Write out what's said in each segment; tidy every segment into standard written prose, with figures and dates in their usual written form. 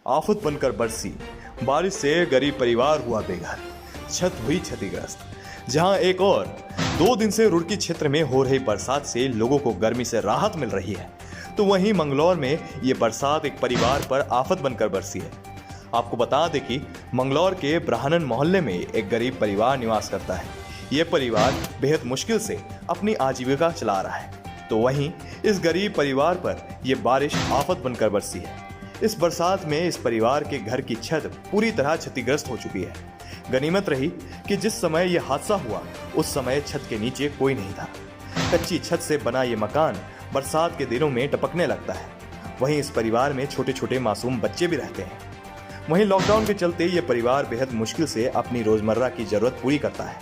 आफत बनकर बरसी। बारिश से गरीब परिवार हुआ बेघर, छत हुई क्षतिग्रस्त। जहां एक और 2 दिन से रुड़की क्षेत्र में हो रही बरसात से लोगों को गर्मी से राहत मिल रही है, तो वहीं मंगलौर में ये बरसात एक परिवार पर आफत बनकर बरसी है। आपको बता दें कि मंगलौर के ब्राह्मण मोहल्ले में एक गरीब परिवार निवास करता है। ये परिवार बेहद मुश्किल से अपनी आजीविका चला रहा है, तो वहीं इस गरीब परिवार पर यह बारिश आफत बनकर बरसी है। इस बरसात में इस परिवार के घर की छत पूरी तरह क्षतिग्रस्त हो चुकी है। गनीमत रही कि जिस समय यह हादसा हुआ उस समय छत के नीचे कोई नहीं था। कच्ची छत से बना ये मकान बरसात के दिनों में टपकने लगता है। वहीं इस परिवार में छोटे छोटे मासूम बच्चे भी रहते हैं। वहीं लॉकडाउन के चलते ये परिवार बेहद मुश्किल से अपनी रोजमर्रा की जरूरत पूरी करता है।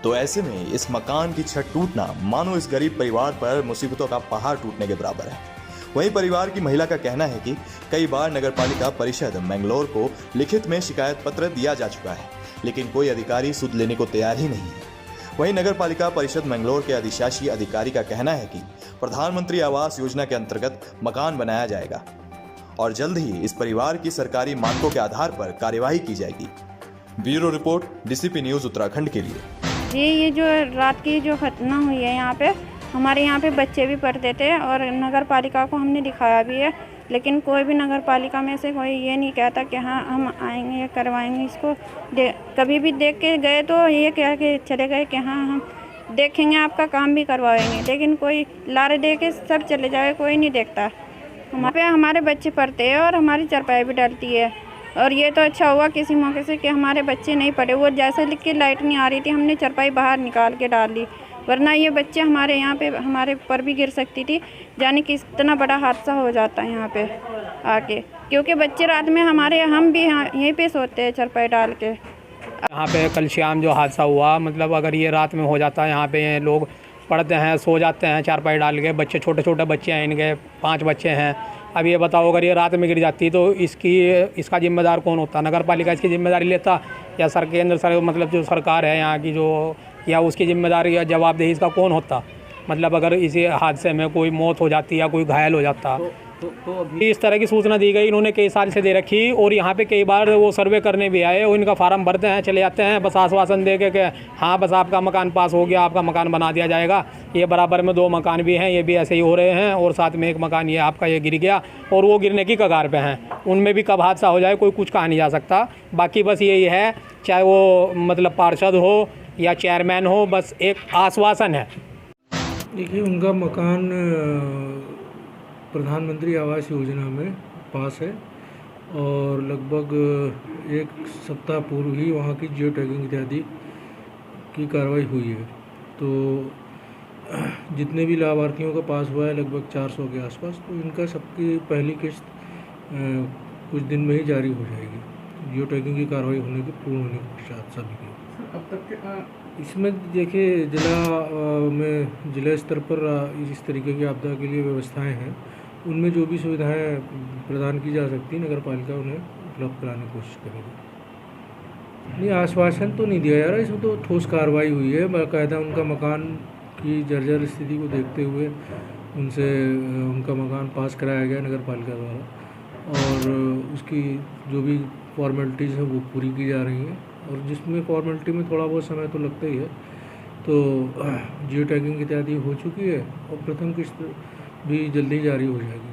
तो ऐसे में इस मकान की छत टूटना मानो इस गरीब परिवार पर मुसीबतों का पहाड़ टूटने के बराबर है। वहीं परिवार की महिला का कहना है कि कई बार नगरपालिका परिषद मैंगलोर को लिखित में शिकायत पत्र दिया जा चुका है, लेकिन कोई अधिकारी सुध लेने को तैयार ही नहीं है। वहीं नगरपालिका परिषद मैंगलोर के अधिशासी अधिकारी का कहना है कि प्रधानमंत्री आवास योजना के अंतर्गत मकान बनाया जाएगा और जल्द ही इस परिवार की सरकारी मानकों के आधार पर कार्यवाही की जाएगी। Bureau report, DCP news Uttarakhand के लिए। ये जो रात की जो घटना हुई है यहाँ पे, हमारे यहाँ पे बच्चे भी पढ़ते थे और नगर पालिका को हमने दिखाया भी है, लेकिन कोई भी नगर पालिका में से कोई ये नहीं कहता कि हाँ हम आएंगे करवाएंगे इसको। कभी भी देख के गए तो ये कह के चले गए कि हाँ हम देखेंगे, आपका काम भी करवाएंगे, लेकिन कोई लारे दे के सब चले जाए, कोई नहीं देखता। वहाँ पे हमारे बच्चे पढ़ते हैं और हमारी चारपाई भी डलती है। और ये तो अच्छा हुआ किसी मौके से कि हमारे बच्चे नहीं पढ़े। वो जैसे लिख के लाइट नहीं आ रही थी, हमने चारपाई बाहर निकाल के डाल ली, वरना ये बच्चे हमारे यहाँ पे हमारे पर भी गिर सकती थी। जाने कि इतना बड़ा हादसा हो जाता है यहाँ पे आके, क्योंकि बच्चे रात में हमारे हम भी यहीं पे सोते हैं चारपाई डाल के। यहाँ पे कल शाम जो हादसा हुआ, मतलब अगर ये रात में हो जाता है, यहाँ पे लोग पढ़ते हैं, सो जाते हैं चारपाई डाल के। बच्चे छोटे छोटे बच्चे हैं, इनके 5 बच्चे हैं। अब ये बताओ अगर ये रात में गिर जाती तो इसका जिम्मेदार कौन होता? नगर पालिका इसकी जिम्मेदारी लेता या केंद्र मतलब जो सरकार है यहाँ की, जो या उसकी जिम्मेदारी या जवाबदेही इसका कौन होता? मतलब अगर इसी हादसे में कोई मौत हो जाती या कोई घायल हो जाता तो अभी इस तरह की सूचना दी गई। इन्होंने कई साल से दे रखी और यहाँ पे कई बार वो सर्वे करने भी आए और इनका फार्म भरते हैं, चले जाते हैं, बस आश्वासन दे के हाँ बस आपका मकान पास हो गया, आपका मकान बना दिया जाएगा। ये बराबर में 2 मकान भी हैं, ये भी ऐसे ही हो रहे हैं और साथ में एक मकान ये आपका ये गिर गया और वो गिरने की कगार पे हैं। उनमें भी कब हादसा हो जाए कोई कुछ कहा नहीं जा सकता। बाकी बस यही है, चाहे वो मतलब पार्षद हो या चेयरमैन हो, बस एक आश्वासन है। देखिए, उनका मकान प्रधानमंत्री आवास योजना में पास है और लगभग 1 सप्ताह पूर्व ही वहाँ की जियो टैगिंग इत्यादि की कार्रवाई हुई है। तो जितने भी लाभार्थियों का पास हुआ है लगभग 400 के आसपास, तो इनका सबकी पहली किस्त कुछ दिन में ही जारी हो जाएगी, जियो टैगिंग की कार्रवाई होने के पूर्ण होने के पश्चात सभी की। अब तक इसमें देखिए जिला स्तर पर इस तरीके की आपदा के लिए व्यवस्थाएं हैं, उनमें जो भी सुविधाएं प्रदान की जा सकती है नगर पालिका उन्हें उपलब्ध कराने की कोशिश करेगी। नहीं, आश्वासन तो नहीं दिया जा रहा, इसमें तो ठोस कार्रवाई हुई है। बाकायदा उनका मकान की जर्जर स्थिति को देखते हुए उनका मकान पास कराया गया नगर पालिका द्वारा और उसकी जो भी फॉर्मेलिटीज़ है वो पूरी की जा रही हैं और जिसमें फॉर्मेलिटी में थोड़ा बहुत समय तो लगता ही है। तो जियो टैगिंग इत्यादि हो चुकी है और प्रथम किस्त भी जल्दी जारी हो जाएगी।